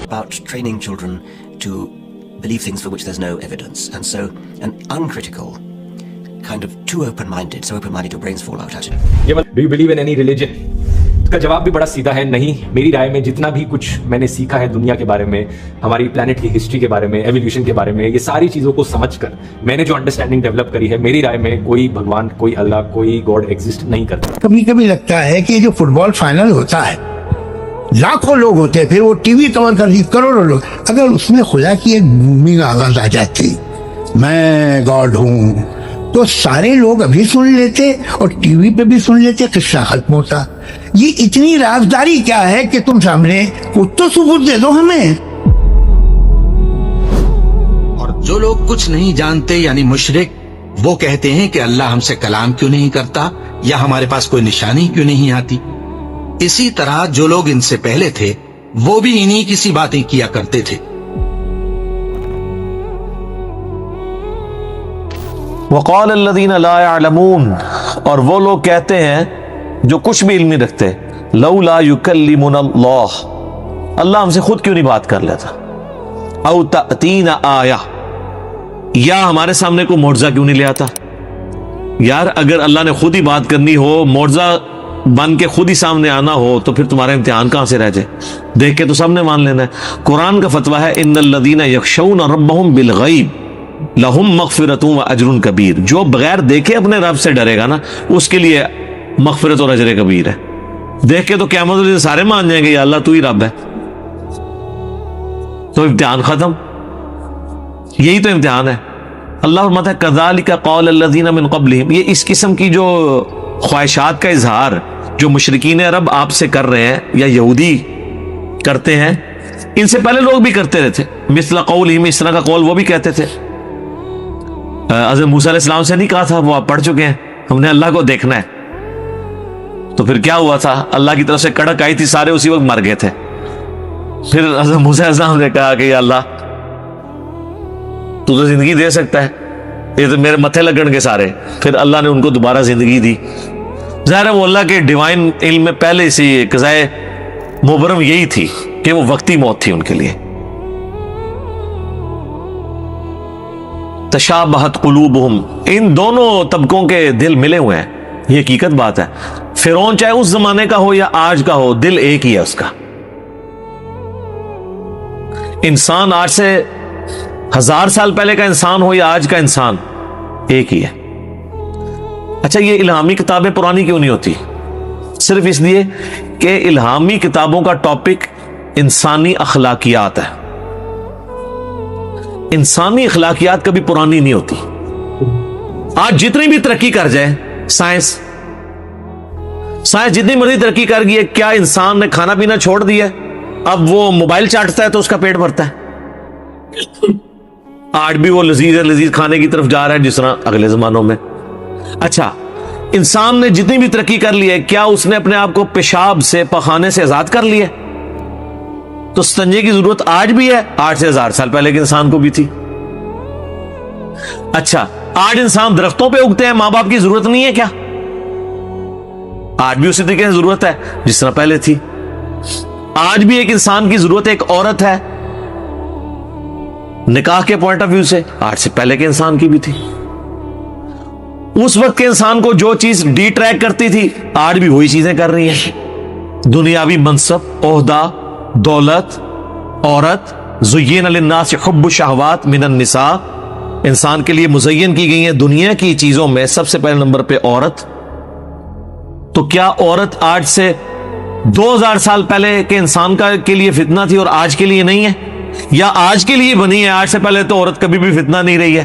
about training children to believe things for which there's no evidence. And so an uncritical, kind of too open-minded, so open-minded your brains fall out at it. Do you believe in any religion? इसका जवाब भी बड़ा सीधा है, नहीं। मेरी राय में जितना भी कुछ मैंने सीखा है दुनिया के बारे में, हमारी प्लैनेट की हिस्ट्री के बारे में, एवोल्यूशन के बारे में, ये सारी चीज़ों को समझकर मैंने जो अंडरस्टैंडिंग डेवलप करी है, मेरी राय में कोई भगवान, कोई अल्लाह, कोई गॉड एग्जिस्ट नहीं करता। कभी कभी लगता है कि जो फुटबॉल फाइनल होता है, लाखों लोग होते हैं, फिर वो टीवी कवर करती करोड़ों लोग, अगर उसमें खुदा की एक बूमिंग आवाज आ जाती, मैं गॉड हूँ, तो सारे लोग अभी सुन लेते और टीवी पे भी सुन लेते, किस्सा खत्म होता। ये इतनी राजदारी क्या है कि तुम सामने कुछ तो सबूत दे दो हमें। और जो लोग कुछ नहीं जानते यानी मुशरिक, वो कहते हैं कि अल्लाह हमसे कलाम क्यों नहीं करता या हमारे पास कोई निशानी क्यों नहीं आती। इसी तरह जो लोग इनसे पहले थे वो भी इन्हीं की सी बातें किया करते थे। वक़ाल अल्लज़ीना ला यअलमून, और वो लोग कहते हैं जो कुछ भी इल्म नहीं रखते, लौला युकल्लिमुनल्लाह, अल्लाह हमसे खुद क्यों नहीं बात कर लेता, औ तअतीना आया, या हमारे सामने को मुअज़्ज़ा क्यों नहीं ले आता। यार अगर अल्लाह ने खुद ही बात करनी हो, मुअज़्ज़ा बन के खुद ही सामने आना हो, तो फिर तुम्हारा इम्तिहान कहां से रह जाए। देख के तो सबने मान लेना है। कुरान का फतवा है, इन्नल्लज़ीना यख़शौना रब्बहुम बिलग़ैब लहुम मग़फ़िरतुन व अज्रुन कबीर, जो बगैर देखे अपने रब से डरेगा ना, उसके लिए मग़फ़िरत और अजर कबीर है। देख के तो क़यामत से सारे मान जाएंगे या अल्लाह तू ही रब है, तो इम्तिहान खत्म। यही तो इम्तिहान है। अल्लाह फरमाता है कज़ालिका क़ाल अल्लज़ीना मिन क़ब्लिहिम, ये इस किस्म की जो ख्वाहिशात का इजहार जो मुशरिकीन अरब आपसे कर रहे हैं या यहूदी करते हैं, इनसे पहले लोग भी करते रहते। मिस्ल क़ौलिहिम, इस तरह का कौल वो भी कहते थे। हज़रत मूसा अलैहिस्सलाम से नहीं कहा था, वो आप पढ़ चुके हैं, हमने अल्लाह को देखना है। तो फिर क्या हुआ था, अल्लाह की तरफ से कड़क आई थी, सारे उसी वक्त मर गए थे। फिर हज़रत मूसा अलैहिस्सलाम ने कहा कि अल्लाह तू तो जिंदगी दे सकता है, ये तो मेरे मथे लगन के सारे। फिर अल्लाह ने उनको दोबारा जिंदगी दी। ज़ाहिर है वो अल्लाह के डिवाइन इल्म में पहले से क़ज़ाए मुबरम यही थी कि वो वक्ती मौत थी उनके लिए। तशाबहत कुलूबुहुम, इन दोनों तबकों के दिल मिले हुए हैं, ये हकीकत बात है। फिरौन चाहे उस जमाने का हो या आज का हो, दिल एक ही है उसका। इंसान आज से 1000 साल पहले का इंसान हो या आज का इंसान, एक ही है। अच्छा, ये इल्हामी किताबें पुरानी क्यों नहीं होती? सिर्फ इसलिए कि इल्हामी किताबों का टॉपिक इंसानी अखलाकियात है। इंसानी अखलाकियात कभी पुरानी नहीं होती। आज जितनी भी तरक्की कर जाए साइंस जितनी मर्जी तरक्की कर गई है, क्या इंसान ने खाना पीना छोड़ दिया? अब वो मोबाइल चाटता है तो उसका पेट भरता है। आज भी वो लजीज खाने की तरफ जा रहा है जिस तरह अगले जमानों में। अच्छा, इंसान ने जितनी भी तरक्की कर ली है, क्या उसने अपने आप को पेशाब से, पखाने से आजाद कर लिया? तो स्तंजे की जरूरत आज भी है, 8 से 1000 साल पहले के इंसान को भी थी। अच्छा, आज इंसान दरख्तों पे उगते हैं, मां बाप की जरूरत नहीं है क्या? आज भी उसी तरीके से जरूरत है जिस तरह पहले थी। आज भी एक इंसान की जरूरत एक औरत है, निकाह के पॉइंट ऑफ व्यू से, आज से पहले के इंसान की भी थी। उस वक्त के इंसान को जो चीज डिट्रैक्ट करती थी, आज भी वही चीजें कर रही है। दुनियावी मनसब, ओहदा, दौलत, औरत, ज़ुय्यिन लिन्नास हुब्बुश शहवात मिनन निसा, इंसान के लिए मुज़य्यन की गई है दुनिया की चीजों में सबसे पहले नंबर पे औरत। तो क्या औरत आज से 2000 साल पहले के इंसान का के लिए फितना थी और आज के लिए नहीं है? या आज के लिए बनी है, आज से पहले तो औरत कभी भी फितना नहीं रही है?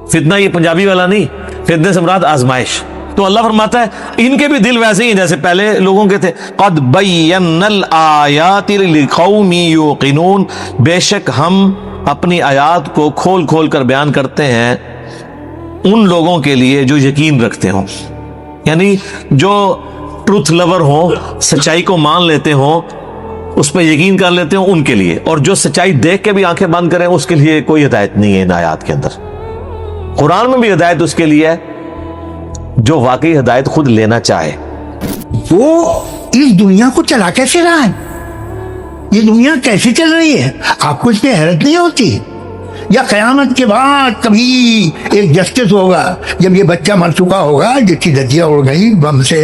फितना ये पंजाबी वाला नहीं, फितने से मुराद आजमाइश। तो अल्लाह फरमाता है इनके भी दिल वैसे ही जैसे पहले लोगों के थे। क़द बय्यन्नल आयाति लिक़ौमी युक़िनून, बेशक हम अपनी आयात को खोल खोल कर बयान करते हैं उन लोगों के लिए जो यकीन रखते हों, यानी जो ट्रूथ लवर हो, सच्चाई को मान लेते हो, उस पर यकीन कर लेते हो, उनके लिए। और जो सच्चाई देख के भी आंखें बंद करें, उसके लिए कोई हिदायत नहीं है इन आयात के अंदर। कुरान में भी हिदायत उसके लिए है जो वाकई हिदायत खुद लेना चाहे। वो इस दुनिया को चला कैसे रहा है? ये दुनिया कैसे चल रही है, आपको इसमें हैरत नहीं होती? या कयामत के बाद कभी एक जस्टिस होगा, जब ये बच्चा मर चुका होगा जिसकी धज्जियां उड़ गई बम से,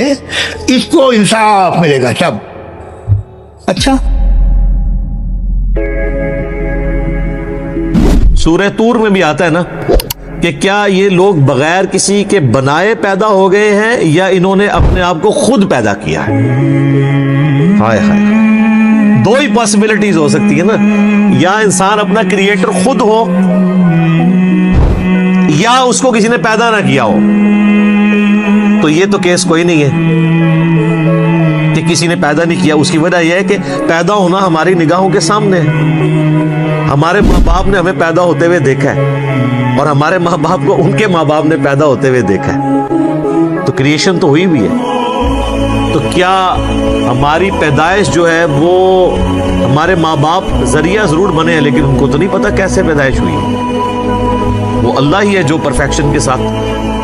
इसको इंसाफ मिलेगा सब। अच्छा, सूरह तूर में भी आता है ना कि क्या ये लोग बगैर किसी के बनाए पैदा हो गए हैं या इन्होंने अपने आप को खुद पैदा किया है। हाय हाय, दो ही पॉसिबिलिटीज हो सकती है ना, या इंसान अपना क्रिएटर खुद हो या उसको किसी ने पैदा ना किया हो। तो ये तो केस कोई नहीं है कि किसी ने पैदा नहीं किया। उसकी वजह यह है कि पैदा होना हमारी निगाहों के सामने है। हमारे माँ बाप ने हमें पैदा होते हुए देखा है और हमारे माँ बाप को उनके माँ बाप ने पैदा होते हुए देखा है, तो क्रिएशन तो हुई भी है। तो क्या हमारी पैदाइश जो है वो हमारे माँ बाप जरिया जरूर बने हैं, लेकिन उनको तो नहीं पता कैसे पैदाइश हुई है। वो अल्लाह ही है जो परफेक्शन के साथ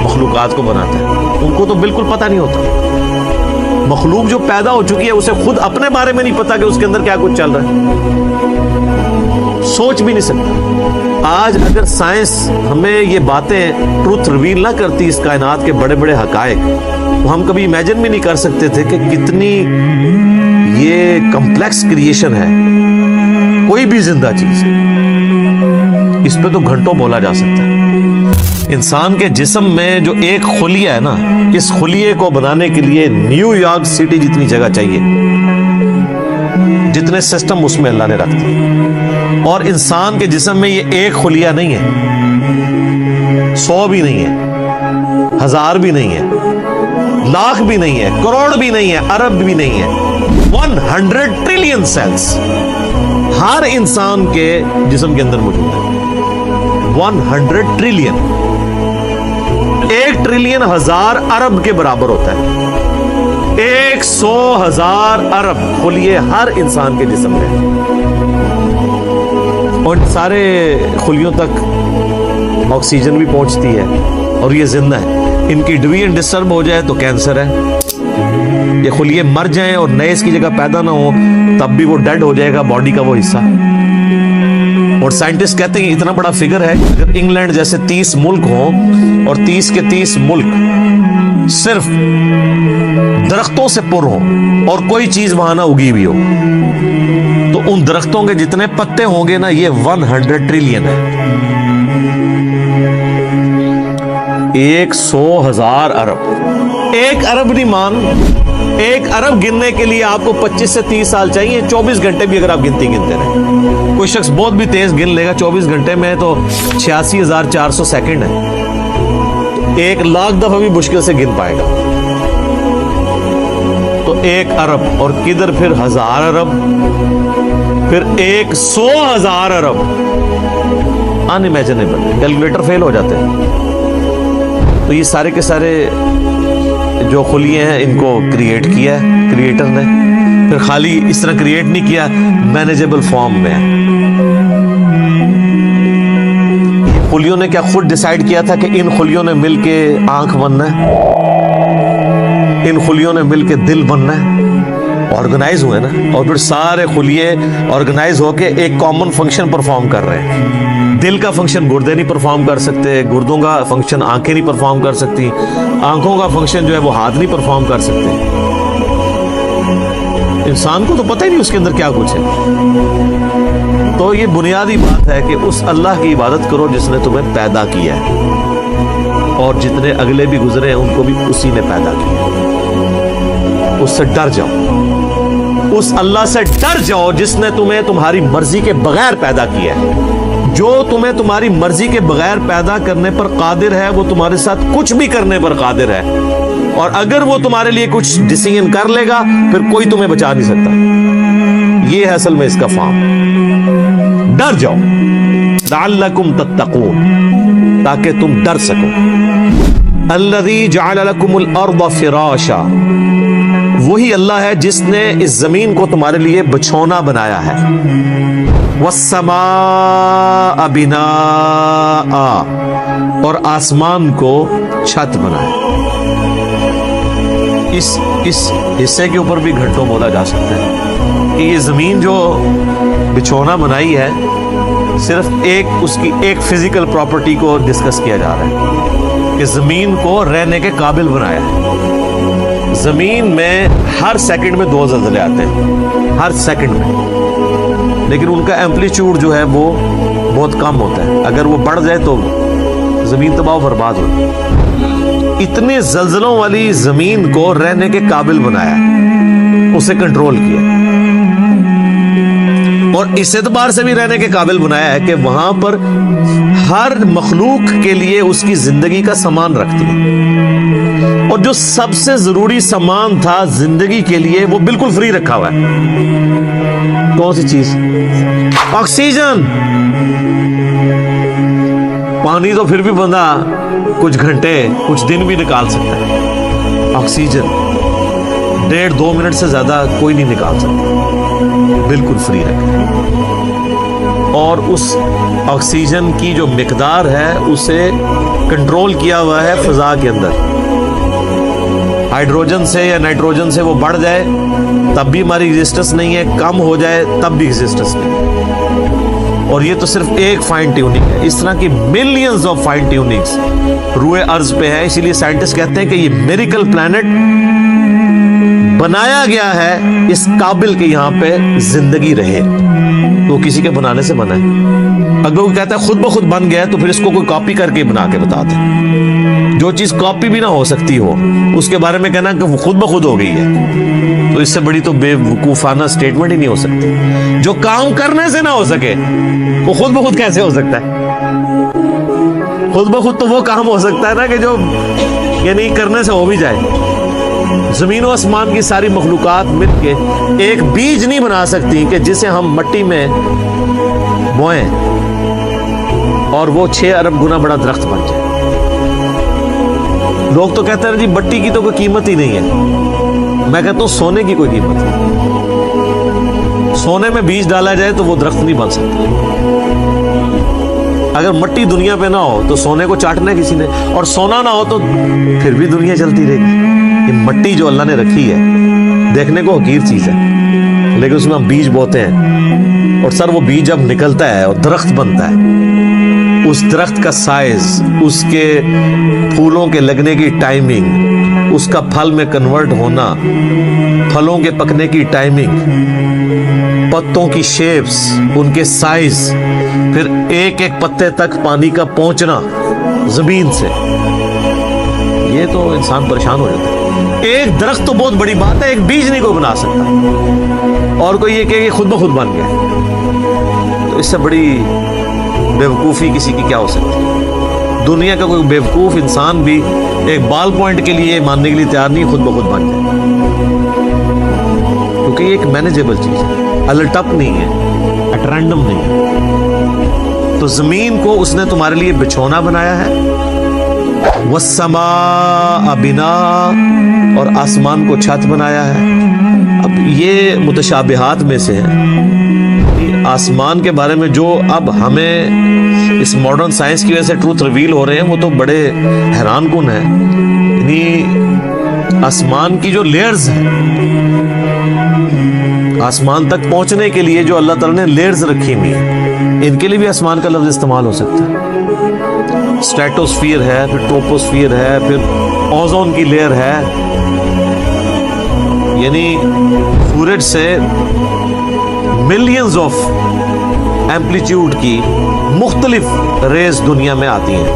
मखलूकात को बनाता है, उनको तो बिल्कुल पता नहीं होता। मखलूक जो पैदा हो चुकी है उसे खुद अपने बारे में नहीं पता कि उसके अंदर क्या कुछ चल रहा है, सोच भी नहीं सकता। आज अगर साइंस हमें ये बातें ट्रूथ रिवील ना करती, इस कायनात के बड़े बड़े हकायक, तो हम कभी इमेजिन भी नहीं कर सकते थे कि कितनी ये कॉम्प्लेक्स क्रिएशन है। कोई भी जिंदा चीज, इस पे तो घंटों बोला जा सकता है। इंसान के जिस्म में जो एक खुलिया है ना, इस खुलिये को बनाने के लिए न्यूयॉर्क सिटी जितनी जगह चाहिए, जितने सिस्टम उसमें अल्लाह ने रख दिए। और इंसान के जिस्म में ये एक खुलिया नहीं है, 100 भी नहीं है, 1000 भी नहीं है, लाख भी नहीं है, करोड़ भी नहीं है, अरब भी नहीं है, 100 ट्रिलियन सेल्स हर इंसान के जिस्म के अंदर मौजूद है। 100 ट्रिलियन, 1 ट्रिलियन 1000 अरब के बराबर होता है। 100,000 अरब खुलिये हर इंसान के जिस्म में, और सारे खुलियों तक ऑक्सीजन भी पहुंचती है और ये जिंदा है। इनकी डिवीजन डिस्टर्ब हो जाए तो कैंसर है। ये खुलिये मर जाएं और नए इसकी जगह पैदा ना हो, तब भी वो डेड हो जाएगा बॉडी का वो हिस्सा। और साइंटिस्ट कहते हैं कि इतना बड़ा फिगर है, अगर इंग्लैंड जैसे 30 मुल्क हों और 30 के 30 मुल्क सिर्फ दरख्तों से पुर हों और कोई चीज वहां ना उगी भी हो, तो उन दरख्तों के जितने पत्ते होंगे ना, ये 100 ट्रिलियन है। 100,000 अरब, 1 अरब नहीं मान, 1 अरब गिनने के लिए आपको 25 से 30 साल चाहिए। 24 घंटे भी अगर आप गिनते रहे, कोई शख्स बहुत भी तेज गिन लेगा 24 घंटे में, तो 86,400 सेकंड है, 1 लाख दफा भी मुश्किल से गिन पाएगा। तो 1 अरब और किधर फिर 1000 अरब, फिर 100,000 अरब, अनइमेजिनेबल, कैलकुलेटर फेल हो जाते हैं। तो ये सारे के सारे जो खुलिये हैं, इनको क्रिएट किया है क्रिएटर ने, फिर खाली इस तरह क्रिएट नहीं किया, मैनेजेबल फॉर्म में है। खुलियों ने क्या खुद डिसाइड किया था कि इन खुलियों ने मिलके आंख बनना है, इन खुलियों ने मिलके दिल बनना है? ऑर्गेनाइज हुए ना, और फिर सारे खुलिये ऑर्गेनाइज होके एक कॉमन फंक्शन परफॉर्म कर रहे हैं। दिल का फंक्शन गुर्दे नहीं परफॉर्म कर सकते, गुर्दों का फंक्शन आंखें नहीं परफॉर्म कर सकती, आंखों का फंक्शन जो है वो हाथ नहीं परफॉर्म कर सकते। इंसान को तो पता ही नहीं उसके अंदर क्या कुछ है। तो ये बुनियादी बात है कि उस अल्लाह की इबादत करो जिसने तुम्हें पैदा किया है, और जितने अगले भी गुजरे हैं उनको भी उसी ने पैदा किया। उससे डर जाओ, उस अल्लाह से डर जाओ जिसने तुम्हें तुम्हारी मर्जी के बगैर पैदा किया है। जो तुम्हें तुम्हारी मर्जी के बगैर पैदा करने पर कादिर है, वो तुम्हारे साथ कुछ भी करने पर कादिर है, और अगर वो तुम्हारे लिए कुछ डिसीजन कर लेगा फिर कोई तुम्हें बचा नहीं सकता। ये है असल में इसका फार्म। डर जाओ, लअल्लकुम तत्तकून, ताकि तुम डर सको। अल्लज़ी जअल लकुमुल अर्द फिराशा, वही अल्लाह है जिसने इस जमीन को तुम्हारे लिए बिछौना बनाया है। वस्समाअ बिनाआ, और आसमान को छत बनाया। इस हिस्से के ऊपर भी घंटों बोला जा सकता है। کہ یہ زمین جو بچھونا بنائی ہے صرف اس کی ایک فزیکل پراپرٹی کو ڈسکس کیا جا رہا ہے کہ زمین کو رہنے کے قابل بنایا ہے. زمین میں ہر سیکنڈ میں 2 زلزلے آتے ہیں، ہر سیکنڈ میں، لیکن ان کا ایمپلیٹیوڈ جو ہے وہ بہت کم ہوتا ہے. اگر وہ بڑھ جائے تو زمین تباہ و برباد ہوتی ہے. اتنے زلزلوں والی زمین کو رہنے کے قابل بنایا، اسے کنٹرول کیا، اور اس اعتبار سے بھی رہنے کے قابل بنایا ہے کہ وہاں پر ہر مخلوق کے لیے اس کی زندگی کا سامان رکھتی ہے، اور جو سب سے ضروری سامان تھا زندگی کے لیے وہ بالکل فری رکھا ہوا ہے. کون سی چیز؟ آکسیجن. پانی تو پھر بھی بندہ کچھ گھنٹے کچھ دن بھی نکال سکتا ہے، آکسیجن 1.5-2 منٹ سے زیادہ کوئی نہیں نکال سکتا، بالکل فری رکھا. اور اس آکسیجن کی جو مقدار ہے اسے کنٹرول کیا ہوا ہے فضا کے اندر. ہائیڈروجن سے یا نائٹروجن سے وہ بڑھ جائے تب بھی ہماری ایگزسٹنس نہیں ہے، کم ہو جائے تب بھی ایگزسٹنس نہیں ہے. اور یہ تو صرف ایک فائن ٹیوننگ ہے، اس طرح کی ملینز آف فائن ٹیوننگز روئے ارض پہ ہے. اسی لیے سائنٹسٹ کہتے ہیں کہ یہ میریکل پلانٹ بنایا گیا ہے اس قابل کہ یہاں پہ زندگی رہے، تو کسی کے بنانے سے بنا ہے. اگر وہ کہتا ہے خود بخود بن گیا تو پھر اس کو کوئی کاپی کر کے بنا کے بتا دے. جو چیز کاپی بھی نہ ہو سکتی ہو اس کے بارے میں کہنا کہ وہ خود بخود ہو گئی ہے، تو اس سے بڑی تو بے وقوفانہ اسٹیٹمنٹ ہی نہیں ہو سکتی. جو کام کرنے سے نہ ہو سکے وہ خود بخود کیسے ہو سکتا ہے؟ خود بخود تو وہ کام ہو سکتا ہے نا کہ جو یعنی کرنے سے ہو بھی جائے. زمین و آسمان کی ساری مخلوقات مل کے ایک بیج نہیں بنا سکتی کہ جسے ہم مٹی میں بوئیں اور وہ 6 ارب گنا بڑا درخت بن جائے. لوگ تو کہتے ہیں جی مٹی کی تو کوئی قیمت ہی نہیں ہے. میں کہتا ہوں سونے کی کوئی قیمت نہیں. سونے میں بیج ڈالا جائے تو وہ درخت نہیں بن سکتا. اگر مٹی دنیا پہ نہ ہو تو سونے کو چاٹنا ہے کسی نے، اور سونا نہ ہو تو پھر بھی دنیا چلتی رہے گی. یہ مٹی جو اللہ نے رکھی ہے دیکھنے کو حقیر چیز ہے، لیکن اس میں ہم بیج بوتے ہیں، اور سر وہ بیج جب نکلتا ہے اور درخت بنتا ہے، اس درخت کا سائز، اس کے پھولوں کے لگنے کی ٹائمنگ، اس کا پھل میں کنورٹ ہونا، پھلوں کے پکنے کی ٹائمنگ، پتوں کی شیپس، ان کے سائز، پھر ایک ایک پتے تک پانی کا پہنچنا زمین سے، یہ تو انسان پریشان ہو جاتا ہے. ایک درخت تو بہت بڑی بات ہے، ایک بیج نہیں کوئی بنا سکتا، اور کوئی یہ کہ خود بخود بن گیا. تو اس سے بڑی بے وقوفی کسی کی کیا ہو سکتی ہے؟ دنیا کا کوئی بے وقوف انسان بھی ایک بال پوائنٹ کے لیے ماننے کے لیے تیار نہیں خود بخود بن جائے، کیونکہ یہ ایک مینیجیبل چیز ہے، الٹپ نہیں ہے، ایٹ رینڈم نہیں ہے. تو زمین کو اس نے تمہارے لیے بچھونا بنایا ہے، والسماء بناء، اور آسمان کو چھت بنایا ہے. اب یہ متشابہات میں سے ہے. آسمان کے بارے میں جو اب ہمیں اس ماڈرن سائنس کی وجہ سے ٹروتھ ریویل ہو رہے ہیں وہ تو بڑے حیران کن ہیں. یعنی آسمان کی جو لیئرز ہیں، آسمان تک پہنچنے کے لیے جو اللہ تعالیٰ نے لیئرز رکھی ہوئی ہیں، ان کے لیے بھی آسمان کا لفظ استعمال ہو سکتا ہے. اسٹریٹوسفیئر ہے، پھر ٹروپوسفیئر ہے، پھر اوزون کی لیئر ہے. یعنی سورج سے ملینز آف ایمپلیٹیوڈ کی مختلف ریز دنیا میں آتی ہیں،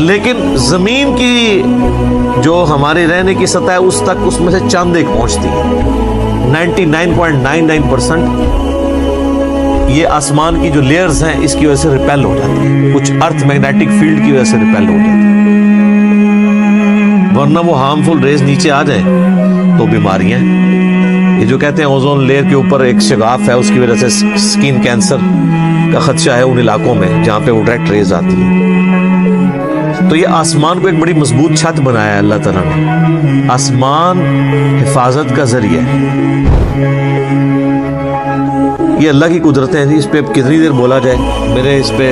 لیکن زمین کی جو ہماری رہنے کی سطح ہے اس میں سے چند ایک پہنچتی ہے. 99.99% یہ آسمان کی جو لیئرز ہیں اس کی وجہ سے ریپیل ہو جاتی ہیں، کچھ ارتھ میگنیٹک فیلڈ کی وجہ سے ریپیل ہو جاتی ہیں، ورنہ وہ ہارمفل ریز نیچے آ جائیں تو بیماریاں. یہ جو کہتے ہیں اوزون لیئر کے اوپر ایک شگاف ہے، اس کی وجہ سے سکین کینسر کا خدشہ ہے ان علاقوں میں جہاں پہ وہ ڈائریکٹ ریز آتی ہے. تو یہ آسمان کو ایک بڑی مضبوط چھت بنایا ہے اللہ تعالیٰ نے. آسمان حفاظت کا ذریعہ ہے. یہ اللہ کی قدرتیں ہیں جی، اس پہ کتنی دیر بولا جائے. میرے اس پہ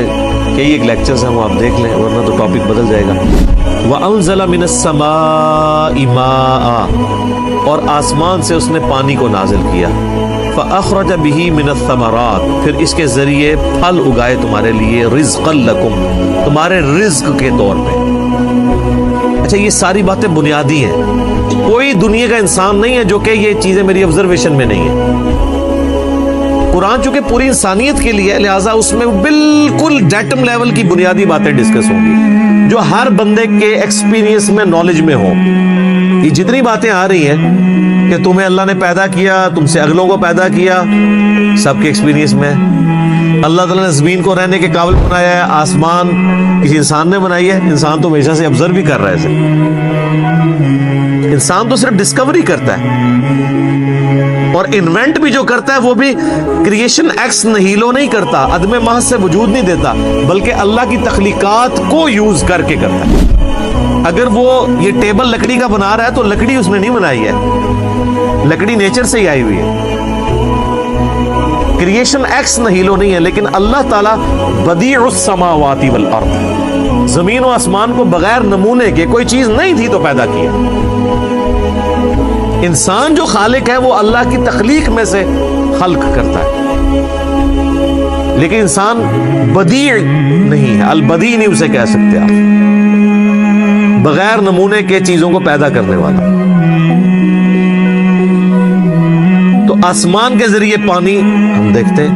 کئی ایک لیکچرز ہیں، وہ آپ دیکھ لیں ورنہ تو ٹاپک بدل جائے گا. وَأَنزَلَ مِنَ السَّمَاءِ مَاءً، اور آسمان سے اس نے پانی کو نازل کیا. فَأَخْرَجَ بِهِ مِنَ الثَّمَرَاتِ پھر اس کے ذریعے پھل اگائے تمہارے لیے رِزْقًا لَكُمْ تمہارے رزق کے طور پہ. اچھا یہ ساری باتیں بنیادی ہیں. کوئی دنیا کا انسان نہیں ہے جو کہ یہ چیزیں میری آبزرویشن میں نہیں ہیں. قرآن چونکہ پوری انسانیت کے لیے لہٰذا اس میں بالکل ڈیٹم لیول کی بنیادی باتیں ڈسکس ہوں گی جو ہر بندے کے ایکسپیرینس میں نالج میں ہوں. یہ جتنی باتیں آ رہی ہیں کہ تمہیں اللہ نے پیدا کیا تم سے اگلوں کو پیدا کیا سب کے ایکسپیرینس میں. اللہ تعالیٰ نے زمین کو رہنے کے قابل بنایا ہے, آسمان کسی انسان نے بنائی ہے. انسان تو ہمیشہ سے آبزرو بھی کر رہا ہے اسے. انسان تو صرف ڈسکوری کرتا ہے اور انوینٹ بھی جو کرتا ہے وہ بھی کریشن ایکس نہیلو نہیں کرتا, عدم محض سے وجود نہیں دیتا, بلکہ اللہ کی تخلیقات کو یوز کر کے کرتا ہے. اگر وہ یہ ٹیبل لکڑی کا بنا رہا ہے تو لکڑی اس نے نہیں بنائی ہے, لکڑی نیچر سے ہی آئی ہوئی ہے. کریشن ایکس نہیلو نہیں ہے, لیکن اللہ تعالیٰ بدیع السماوات والارض زمین و آسمان کو بغیر نمونے کے کوئی چیز نہیں تھی تو پیدا کیا. انسان جو خالق ہے وہ اللہ کی تخلیق میں سے خلق کرتا ہے, لیکن انسان بدیع نہیں ہے. البدیع نہیں اسے کہہ سکتے آپ, بغیر نمونے کے چیزوں کو پیدا کرنے والا. تو آسمان کے ذریعے پانی ہم دیکھتے ہیں,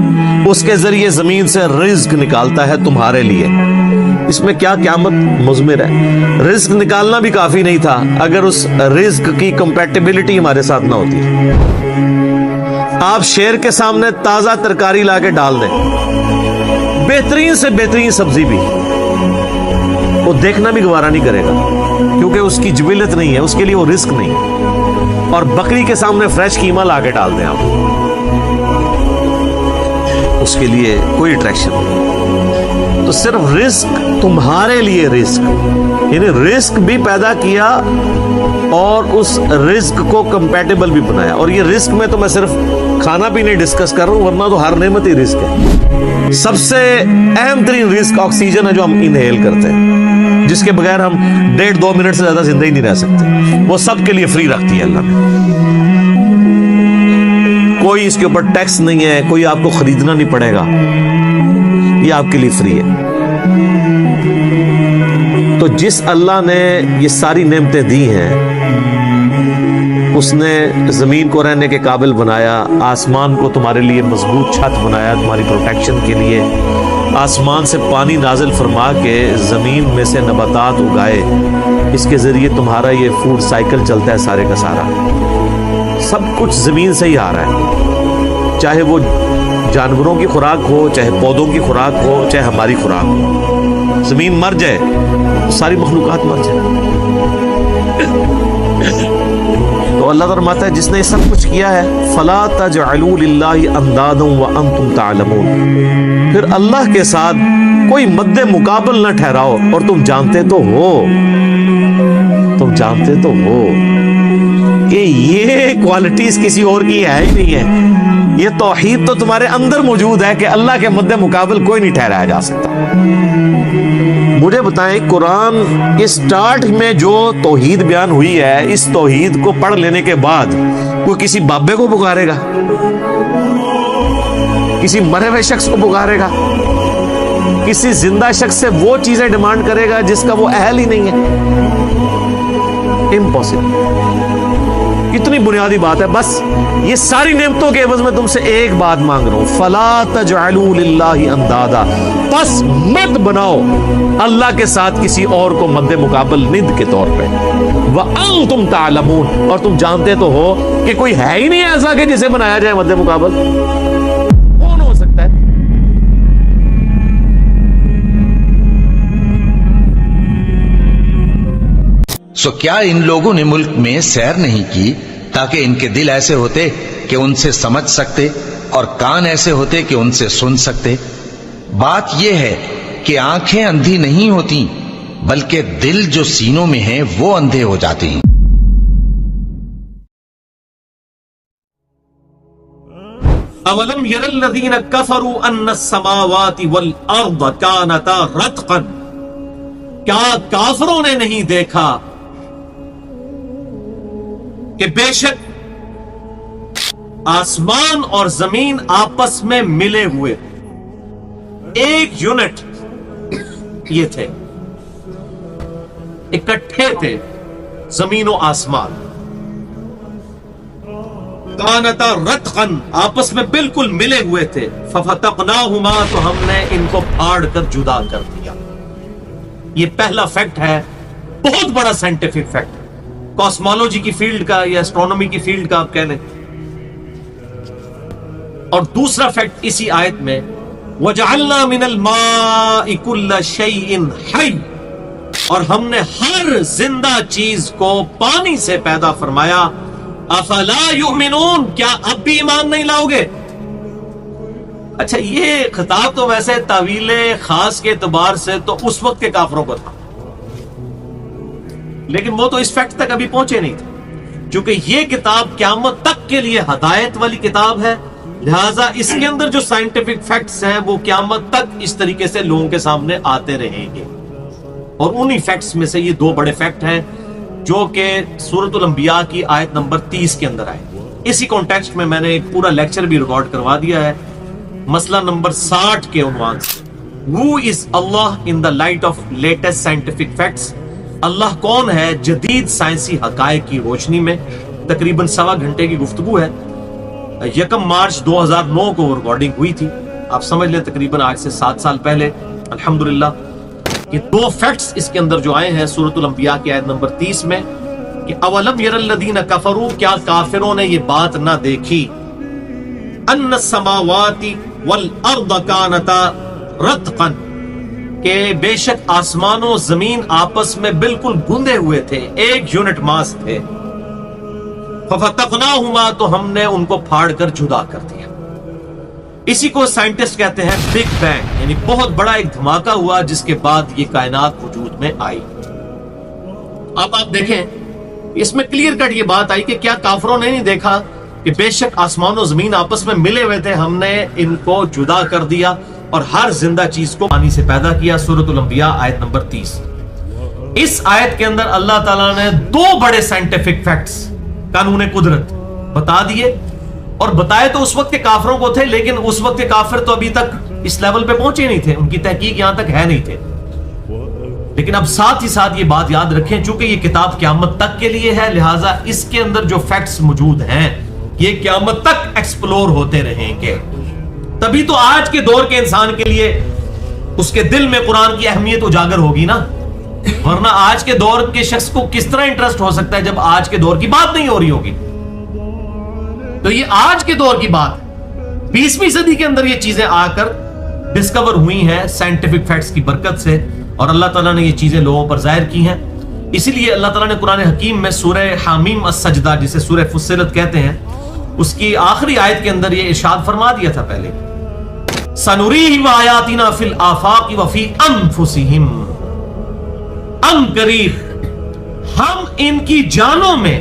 اس کے ذریعے زمین سے رزق نکالتا ہے تمہارے لیے. اس میں کیا قیامت مضمر ہے. رزق نکالنا بھی کافی نہیں تھا اگر اس رزق کی کمپیٹیبلٹی ہمارے ساتھ نہ ہوتی. آپ شیر کے سامنے تازہ ترکاری لا کے ڈال دیں, بہترین سے بہترین سبزی بھی, وہ دیکھنا بھی گوارا نہیں کرے گا کیونکہ اس کی جبلت نہیں ہے, اس کے لیے وہ رزق نہیں ہے. اور بکری کے سامنے فریش قیمہ لا کے ڈال دیں آپ, اس کے لیے کوئی اٹریکشن نہیں. تو صرف رزق تمہارے لیے رزق, یعنی رزق بھی پیدا کیا اور اس رزق کو کمپیٹیبل بھی بنایا. اور یہ رزق میں تو میں صرف کھانا پینے ڈسکس کر رہا ہوں, ورنہ تو ہر نعمت ہی رزق ہے. سب سے اہم ترین رزق آکسیجن ہے جو ہم انہیل کرتے ہیں, جس کے بغیر ہم 1.5-2 منٹ سے زیادہ زندہ ہی نہیں رہ سکتے. وہ سب کے لیے فری رکھتی ہے اللہ نے. کوئی اس کے اوپر ٹیکس نہیں ہے, کوئی آپ کو خریدنا نہیں پڑے گا, یہ آپ کے لیے فری ہے. تو جس اللہ نے یہ ساری نعمتیں دی ہیں, اس نے زمین کو رہنے کے قابل بنایا, آسمان کو تمہارے لیے مضبوط چھت بنایا تمہاری پروٹیکشن کے لیے, آسمان سے پانی نازل فرما کے زمین میں سے نباتات اگائے, اس کے ذریعے تمہارا یہ فوڈ سائیکل چلتا ہے سارے کا سارا. سب کچھ زمین سے ہی آ رہا ہے, چاہے وہ جانوروں کی خوراک ہو, چاہے پودوں کی خوراک ہو, چاہے ہماری خوراک ہو. زمین مر جائے ساری مخلوقات مر جائے. تو اللہ فرماتا ہے جس نے سب کچھ کیا ہے, فلا تجعلوا للہ اندادا وانتم تعلمون, پھر اللہ کے ساتھ کوئی مد مقابل نہ ٹھہراؤ اور تم جانتے تو ہو, تم جانتے تو ہو کہ یہ کوالٹیز کسی اور کی ہے ہی نہیں ہے. یہ توحید تو تمہارے اندر موجود ہے کہ اللہ کے مد مقابل کوئی نہیں ٹھہرایا جا سکتا. مجھے بتائیں قرآن اسٹارٹ میں جو توحید بیان ہوئی ہے, اس توحید کو پڑھ لینے کے بعد کوئی کسی بابے کو پکارے گا, کسی مرے ہوئے شخص کو پکارے گا, کسی زندہ شخص سے وہ چیزیں ڈیمانڈ کرے گا جس کا وہ اہل ہی نہیں ہے؟ امپاسبل. کتنی بنیادی بات ہے. بس یہ ساری نعمتوں کے عوض میں تم سے ایک بات مانگ رہا ہوں, فلا تجعلوا للہ اندادا, پس مت بناؤ اللہ کے ساتھ کسی اور کو مد مقابل ند کے طور پہ. وانتم تعلمون, اور تم جانتے تو ہو کہ کوئی ہے ہی نہیں ایسا کہ جسے بنایا جائے مد مقابل. کون ہو سکتا ہے؟ سو کیا ان لوگوں نے ملک میں سیر نہیں کی تاکہ ان کے دل ایسے ہوتے کہ ان سے سمجھ سکتے اور کان ایسے ہوتے کہ ان سے سن سکتے؟ بات یہ ہے کہ آنکھیں اندھی نہیں ہوتی بلکہ دل جو سینوں میں ہیں وہ اندھے ہو جاتے ہیں. اولم یر الذین کفروا ان السماوات والارض کانتا رتقا, کیا کافروں نے نہیں دیکھا کہ بے شک آسمان اور زمین آپس میں ملے ہوئے ایک یونٹ یہ تھے، اکٹھے تھے زمین و آسمان، کانتا رتقن آپس میں بالکل ملے ہوئے تھے، ففتقناہما تو ہم نے ان کو پھاڑ کر جدا کر دیا۔ یہ پہلا فیکٹ ہے، بہت بڑا سائنٹیفک فیکٹ، کاسمولوجی کی فیلڈ کا یا اسٹرونومی کی فیلڈ کا آپ کہہ لیں۔ اور دوسرا فیکٹ اسی آیت میں، وَجَعَلْنَا مِنَ الْمَاءِ كُلَّ شَيْءٍ حَيٍّ، اور ہم نے ہر زندہ چیز کو پانی سے پیدا فرمایا۔ افلا یؤمنون، کیا اب بھی ایمان نہیں لاؤ گے؟ اچھا، یہ خطاب تو ویسے تعویل خاص کے اعتبار سے تو اس وقت کے کافروں کو تھا، لیکن وہ تو اس فیکٹ تک ابھی پہنچے نہیں تھے، چونکہ یہ کتاب قیامت تک کے لیے ہدایت والی کتاب ہے، لہذا اس کے اندر جو سائنٹیفک فیکٹس ہیں وہ قیامت تک اس طریقے سے لوگوں کے سامنے آتے رہیں گے۔ اور انہی فیکٹس میں سے یہ دو بڑے فیکٹ ہیں جو کہ سورۃ الانبیاء کی آیت نمبر 30 کے اندر آئے۔ اسی کانٹیکسٹ میں نے ایک پورا لیکچر بھی ریکارڈ کروا دیا ہے، مسئلہ نمبر 60 کے عنوان سے، Who is Allah in the light of latest scientific facts؟ اللہ کون ہے جدید سائنسی حقائق کی روشنی میں؟ تقریباً 1.25 گھنٹے کی گفتگو ہے، 1 مارچ 2009 کو ریکارڈنگ ہوئی تھی، آپ سمجھ لیں تقریباً آج سے 7 سال پہلے۔ الحمدللہ یہ دو فیکٹس اس کے اندر جو آئے ہیں سورۃ الانبیاء کی آیت نمبر 30 میں، کہ اولم یر الذین کفروا، کیا کافروں نے یہ بات نہ دیکھی، ان السماوات والارض کانتا رتقا، کہ بے شک آسمان و زمین آپس میں بالکل گندے ہوئے تھے، ایک یونٹ ماس تھے، ففتقناہما تو ہم نے ان کو پھاڑ کر جدا کر دیا۔ اسی کو سائنٹسٹ کہتے ہیں بگ بینگ، یعنی بہت بڑا ایک دھماکہ ہوا جس کے بعد یہ کائنات وجود میں آئی۔ اب آپ دیکھیں اس میں کلیئر کٹ یہ بات آئی کہ کیا کافروں نے نہیں دیکھا کہ بے شک آسمان و زمین آپس میں ملے ہوئے تھے، ہم نے ان کو جدا کر دیا اور ہر زندہ چیز کو پانی سے پیدا کیا۔ سورۃ الانبیاء آیت نمبر 30۔ اس آیت کے اندر اللہ تعالیٰ نے دو بڑے سائنٹیفک فیکٹس، قانون قدرت بتا دیے، اور بتائے تو اس وقت کے کافروں کو تھے، لیکن اس وقت کے کافر تو ابھی تک اس لیول پہ پہنچے نہیں تھے، ان کی تحقیق یہاں تک ہے نہیں تھے۔ لیکن اب ساتھ ہی ساتھ یہ بات یاد رکھیں، چونکہ یہ کتاب قیامت تک کے لیے ہے، لہٰذا اس کے اندر جو فیکٹس موجود ہیں یہ قیامت تک ایکسپلور ہوتے رہیں گے، تبھی تو آج کے دور کے انسان کے لیے اس کے دل میں قرآن کی اہمیت اجاگر ہوگی نا، ورنہ آج کے دور کے شخص کو کس طرح انٹرسٹ ہو سکتا ہے جب آج کے دور کی بات نہیں ہو رہی ہوگی۔ تو یہ آج کے دور کی بات ہے، 20ویں صدی کے اندر یہ چیزیں آ کر ڈسکور ہوئی ہیں سائنٹیفک فیکٹس کی برکت سے، اور اللہ تعالیٰ نے یہ چیزیں لوگوں پر ظاہر کی ہیں۔ اسی لیے اللہ تعالیٰ نے قرآن حکیم میں سورہ حامیم السجدہ، جسے سورہ فصلت کہتے ہیں، اس کی آخری آیت کے اندر یہ ارشاد فرما دیا تھا پہلے، سَنُرِيهِمْ آیَاتِنَا فِي الْآفَاقِ وَفِي أَنفُسِهِمْ، ان قریب ہم ان کی جانوں میں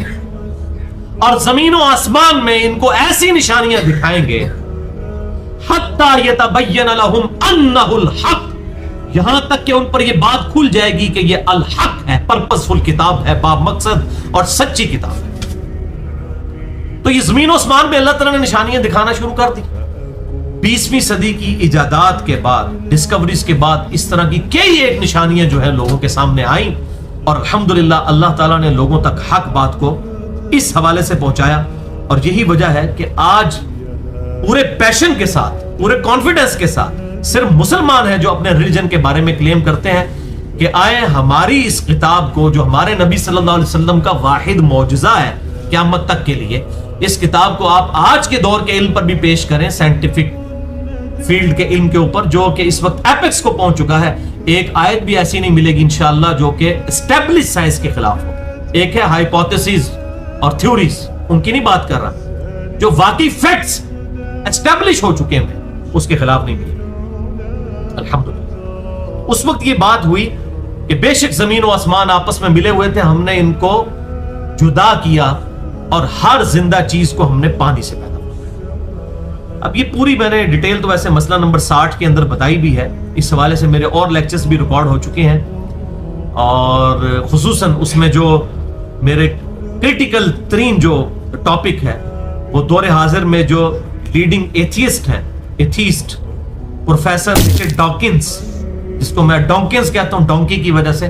اور زمین و آسمان میں ان کو ایسی نشانیاں دکھائیں گے، حتی یتبین لہم انہ الحق، یہاں تک کہ ان پر یہ بات کھل جائے گی کہ یہ الحق ہے، پرپسفل کتاب ہے، با مقصد اور سچی کتاب ہے۔ تو یہ زمین و آسمان میں اللہ تعالیٰ نے نشانیاں دکھانا شروع کر دی۔ 20ویں صدی کی ایجادات کے بعد، ڈسکوریز کے بعد، اس طرح کی کئی ایک نشانیاں جو ہے لوگوں کے سامنے آئیں، اور الحمدللہ اللہ تعالیٰ نے لوگوں تک حق بات کو اس حوالے سے پہنچایا۔ اور یہی وجہ ہے کہ آج پورے پیشن کے ساتھ، پورے کانفیڈنس کے ساتھ صرف مسلمان ہیں جو اپنے ریلیجن کے بارے میں کلیم کرتے ہیں کہ آئے ہماری اس کتاب کو، جو ہمارے نبی صلی اللہ علیہ وسلم کا واحد معجزہ ہے قیامت تک کے لیے، اس کتاب کو آپ آج کے دور کے علم پر بھی پیش کریں، سائنٹیفک فیلڈ کے علم کے اوپر، جو کہ اس وقت ایپکس کو پہنچ چکا ہے۔ ایک آیت بھی ایسی نہیں ملے گی انشاءاللہ جو کہ اسٹیبلش سائنس کے خلاف ہو۔ ایک ہے ہائپوتھیسز اور تھیوریز، ان کی نہیں بات کر رہا، جو واقعی فیکٹس اسٹیبلش ہو چکے ہیں اس کے خلاف نہیں ملے۔ الحمدللہ اس وقت یہ بات ہوئی کہ بے شک زمین و آسمان آپس میں ملے ہوئے تھے، ہم نے ان کو جدا کیا اور ہر زندہ چیز کو ہم نے پانی سے پیدا کیا۔ اب یہ پوری میں نے ڈیٹیل تو ویسے مسئلہ نمبر 60 کے اندر بتائی بھی ہے، اس حوالے سے میرے اور لیکچرز بھی ریکارڈ ہو چکے ہیں، اور خصوصاً اس میں جو میرے क्रिटिकल तरीन जो टॉपिक है वो दौरे हाजिर में जो लीडिंग एथियस्ट हैं, एथीस्ट प्रोफेसर रिचर्ड डॉकिंस, जिसको मैं डॉकिंस कहता हूं डोंकी की वजह से,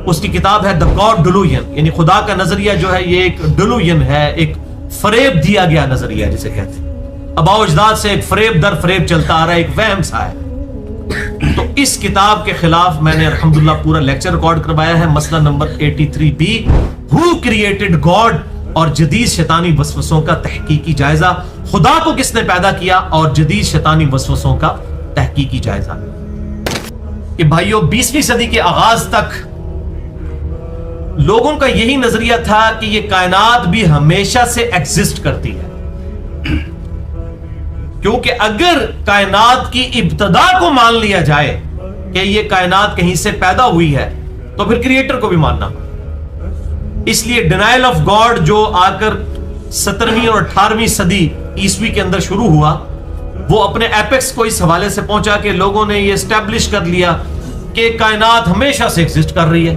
उसकी किताब है द गॉड डिलूजन, यानी खुदा का नजरिया जो है ये एक डिलूजन है, एक फरेब दिया गया नजरिया जिसे कहते हैं। अबाउ अजदाद से एक फरेब दर फरेब चलता आ रहा है, एक वहम सा है। तो इस किताब के खिलाफ मैंने अल्हम्दुलिल्लाह पूरा लेक्चर रिकॉर्ड करवाया है, मसला number 83B, who created God, और जदीद शैतानी वसवसों का तहकीकी जायजा, खुदा को किसने पैदा किया और जदीद शैतानी वसवसों का तहकीकी जायजा। कि भाइयों 20वीं सदी के आगाज तक लोगों का यही नजरिया था कि ये कायनात भी हमेशा से एग्जिस्ट करती है, क्योंकि अगर कायनात की इब्तदा को मान लिया जाए कि ये कायनात कहीं से पैदा हुई है तो फिर क्रिएटर को भी मानना। इसलिए डिनाइल ऑफ गॉड जो आकर 17वीं और 18वीं सदी ईस्वी के अंदर शुरू हुआ, वो अपने एपेक्स को इस हवाले से पहुंचा कि लोगों ने ये एस्टेब्लिश कर लिया कि कायनात हमेशा से एग्जिस्ट कर रही है।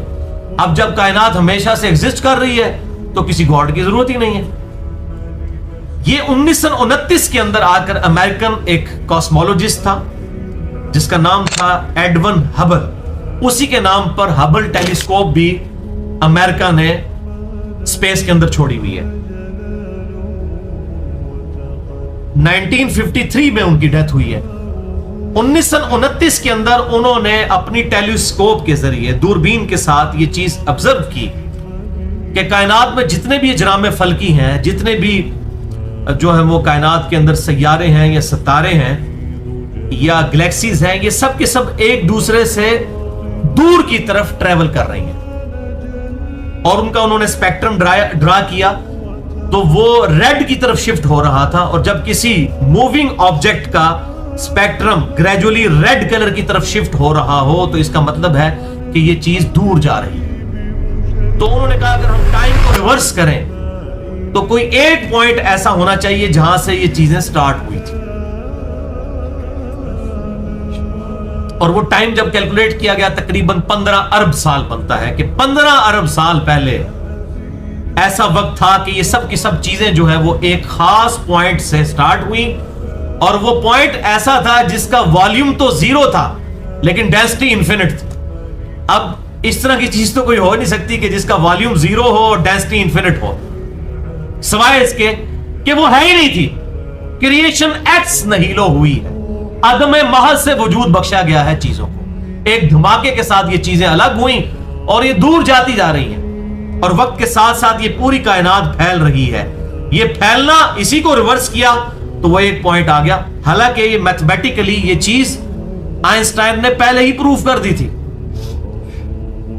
अब जब कायनात हमेशा से एग्जिस्ट कर रही है तो किसी गॉड की जरूरत ही नहीं है। ये 1929 के अंदर आकर अमेरिकन एक कॉस्मोलॉजिस्ट था जिसका नाम था एडवन हबल, उसी के नाम पर हबल टेलीस्कोप भी अमेरिका ने स्पेस के अंदर छोड़ी हुई है। 1953 में उनकी डेथ हुई है। 1929 के अंदर उन्होंने अपनी टेलीस्कोप के जरिए दूरबीन के साथ ये चीज ऑब्जर्व की कि कायनात में जितने भी अजराम फल्की हैं, जितने भी जो है वो कायनात के अंदर सैयारे हैं या सितारे हैं या गैलेक्सीज हैं, ये सब के सब एक दूसरे से दूर की तरफ ट्रेवल कर रही हैं। और उनका उन्होंने स्पेक्ट्रम ड्रा किया तो वो रेड की तरफ शिफ्ट हो रहा था, और जब किसी मूविंग ऑब्जेक्ट का स्पेक्ट्रम ग्रेजुअली रेड कलर की तरफ शिफ्ट हो रहा हो तो इसका मतलब है कि ये चीज दूर जा रही है। तो उन्होंने कहा अगर हम टाइम को रिवर्स करें तो कोई एक पॉइंट ऐसा होना चाहिए जहां से ये चीजें स्टार्ट हुई थी, और वो टाइम जब कैलकुलेट किया गया तकरीबन 15 अरब साल बनता है कि 15 अरब साल पहले ऐसा वक्त था कि ये सब की सब चीजें जो है वो एक खास पॉइंट से स्टार्ट हुई, और वो पॉइंट ऐसा था जिसका वॉल्यूम तो जीरो था लेकिन डेंसिटी इंफिनिट थी। अब इस तरह की चीज तो कोई हो नहीं सकती कि जिसका वॉल्यूम जीरो हो और डेंसिटी इंफिनिट हो, सिवाय इसके कि वो है ही नहीं थी। क्रिएशन एक्स नहीलो हुई है, अदम महज से वजूद बख्शा गया है चीजों को। एक धमाके के साथ ये चीजें अलग हुई और ये दूर जाती जा रही हैं, और वक्त के साथ साथ ये पूरी कायनात फैल रही है। ये फैलना, इसी को रिवर्स किया तो वो एक पॉइंट आ गया। हालांकि ये मैथमेटिकली ये चीज आइंस्टाइन ने पहले ही प्रूफ कर दी थी।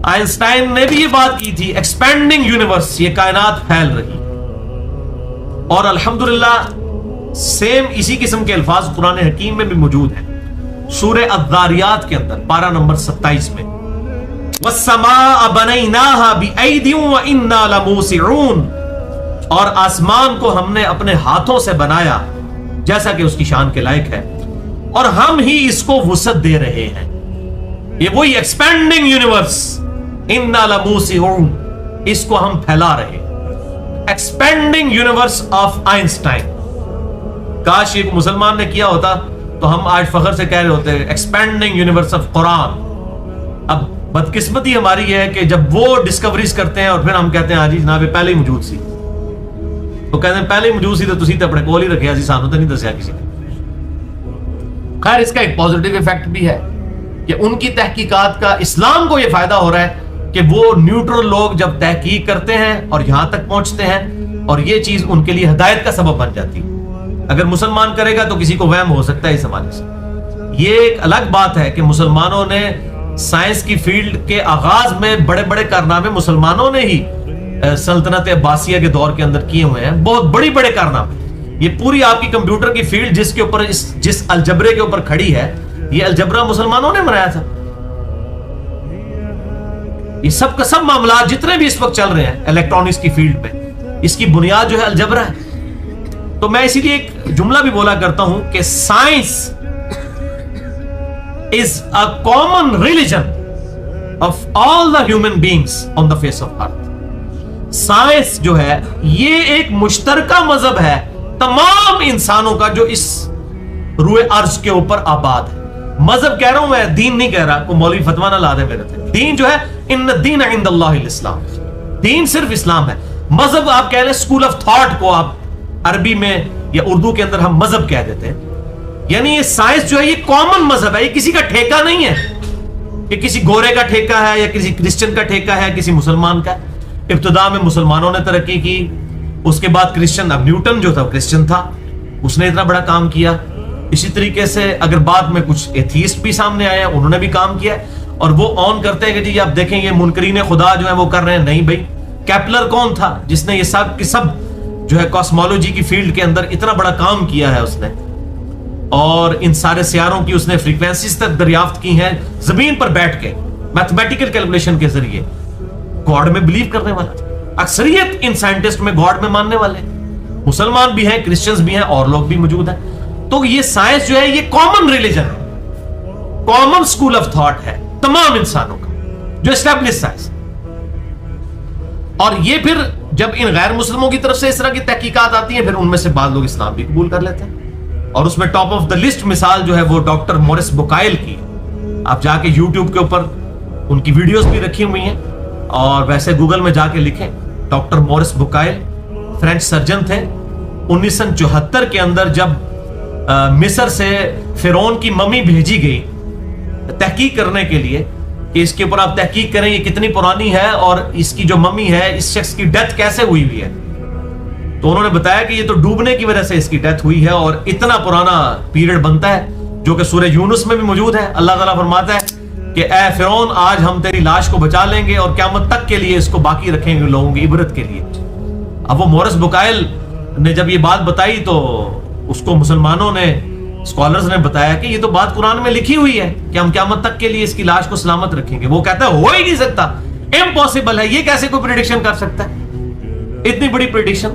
आइंस्टाइन ने भी ये बात की थी, एक्सपेंडिंग यूनिवर्स, ये कायनात फैल रही। और अल्हम्दुलिल्लाह सेम इसी किस्म के अल्फाज कुरान हकीम में भी मौजूद हैं। सूरह अज़्ज़ारियात के अंदर पारा नंबर 27 में वस्समाअ बनैनाहा बिअयदिन व इन्ना लमूसिऊन, और आसमान को हमने अपने हाथों से बनाया जैसा कि उसकी शान के लायक है, और हम ही इसको वुसअत दे रहे हैं। ये वही एक्सपेंडिंग यूनिवर्स, इन्ना लमूसिऊन, इसको हम फैला रहे हैं। एक्सपेंडिंग यूनिवर्स ऑफ आइंस्टाइन, काश एक मुसलमान ने किया होता तो हम आज फख्र से कह रहे होते एक्सपेंडिंग यूनिवर्स ऑफ कुरान। अब बदकिस्मती हमारी है कि जब वो डिस्कवरीज करते हैं और फिर हम कहते हैं हां जी जनाब पहले ही मौजूद सी, तो कहते हैं पहले ही मौजूद सी तो तुसी तो अपने कोल ही रखिया सी, सानू तो नहीं दसिया किसी ने। खैर इसका एक पॉजिटिव इफेक्ट भी है कि उनकी तहकीकात का इस्लाम को यह फायदा हो रहा है कि वो न्यूट्रल लोग जब तहकीक करते हैं और यहां तक पहुंचते हैं और ये चीज उनके लिए हिदायत का सबब बन जाती है। अगर मुसलमान करेगा तो किसी को वहम हो सकता है इस हवाले से। ये एक अलग बात है कि मुसलमानों ने साइंस की फील्ड के आगाज में बड़े बड़े कारनामे मुसलमानों ने ही सल्तनत अब्बासिया के दौर के अंदर किए हुए हैं, बहुत बड़ी बड़े कारनामे। ये पूरी आपकी कंप्यूटर की फील्ड जिसके ऊपर जिस अलजबरे के ऊपर खड़ी है, ये अलजबरा मुसलमानों ने बनाया था। ये सब का सब मामला जितने भी इस वक्त चल रहे हैं इलेक्ट्रॉनिक्स की फील्ड में, इसकी बुनियाद जो है अलजबरा है। तो मैं इसीलिए एक जुमला भी बोला करता हूं कि science is a common religion of all the human beings on the face of earth. Science جو ہے یہ ایک مشترکہ مذہب ہے تمام انسانوں کا جو اس روئے ارض کے اوپر آباد ہے. مذہب کہہ رہا ہوں میں, دین نہیں کہہ رہا, کوئی مولوی فتویٰ نہ لا دے میرے پہ. دین جو ہے ان الدین عند اللہ الاسلام, دین صرف اسلام ہے. مذہب آپ کہہ لیں اسکول آف تھاٹ کو آپ عربی میں یا اردو کے اندر ہم مذہب کہہ دیتے ہیں. یعنی یہ سائنس جو ہے یہ کامن مذہب ہے, یہ کسی کا ٹھیکہ نہیں ہے کہ کسی گورے کا ٹھیکہ ہے یا کسی کرسچن کا ٹھیکہ ہے, کسی مسلمان کا. ابتدا میں مسلمانوں نے ترقی کی, اس کے بعد کرسچن, اب نیوٹن جو تھا وہ کرسچن تھا, اس نے اتنا بڑا کام کیا. اسی طریقے سے اگر بعد میں کچھ ایتھیسٹ بھی سامنے آئے ہیں, انہوں نے بھی کام کیا اور وہ آن کرتے ہیں کہ جی آپ دیکھیں یہ منکرین خدا جو ہے وہ کر رہے ہیں. نہیں بھائی, کیپلر کون تھا جس نے یہ سب کی سب جو ہے کاسمولوجی کی فیلڈ کے اندر اتنا بڑا کام کیا ہے اس نے, اور ان سارے سیاروں کی اس نے فریکوینسیز تک دریافت کی ہیں زمین پر بیٹھ کے میتھمیٹیکل کیلکولیشن کے ذریعے. گاڈ میں بلیو کرنے والا, اکثریت ان سائنٹسٹ میں گاڈ میں ماننے والے, مسلمان بھی ہیں, کرسچنز بھی ہیں, اور لوگ بھی موجود ہیں. تو یہ سائنس جو ہے یہ کامن ریلیجن ہے, کامن اسکول آف تھاٹ ہے تمام انسانوں کا, جو اسٹیبلش سائنس. اور یہ پھر جب ان غیر مسلموں کی طرف سے اس طرح کی تحقیقات آتی ہیں, پھر ان میں سے بعض لوگ اسلام بھی قبول کر لیتے ہیں. اور اس میں ٹاپ آف دا لسٹ مثال جو ہے وہ ڈاکٹر مورس بکائل کی. آپ جا کے یوٹیوب کے اوپر ان کی ویڈیوز بھی رکھی ہوئی ہیں, اور ویسے گوگل میں جا کے لکھیں ڈاکٹر مورس بکائل فرینچ سرجن تھے. 1974 کے اندر جب مصر سے فرعون کی ممی بھیجی گئی تحقیق کرنے کے لیے کہ اس کے اوپر آپ تحقیق کریں یہ کتنی پرانی ہے اور اس کی جو ممی ہے اس شخص کی ڈیتھ کیسے ہوئی ہوئی ہے, تو انہوں نے بتایا کہ یہ تو ڈوبنے کی وجہ سے اس کی ڈیتھ ہوئی ہے, اور اتنا پرانا پیریڈ بنتا ہے جو کہ سورہ یونس میں بھی موجود ہے. اللہ تعالیٰ فرماتا ہے کہ اے فرعون آج ہم تیری لاش کو بچا لیں گے اور قیامت تک کے لیے اس کو باقی رکھیں گے لوگوں کی عبرت کے لیے. اب وہ مورس بکائل نے جب یہ بات بتائی تو اس کو مسلمانوں نے, اسکالرز نے بتایا کہ یہ تو بات قرآن میں لکھی ہوئی ہے کہ ہم قیامت تک کے لیے اس کی لاش کو سلامت رکھیں گے. وہ کہتا ہے ہو ہی نہیں سکتا, امپاسبل ہے, یہ کیسے کوئی پریڈکشن کر سکتا ہے اتنی بڑی پریڈکشن.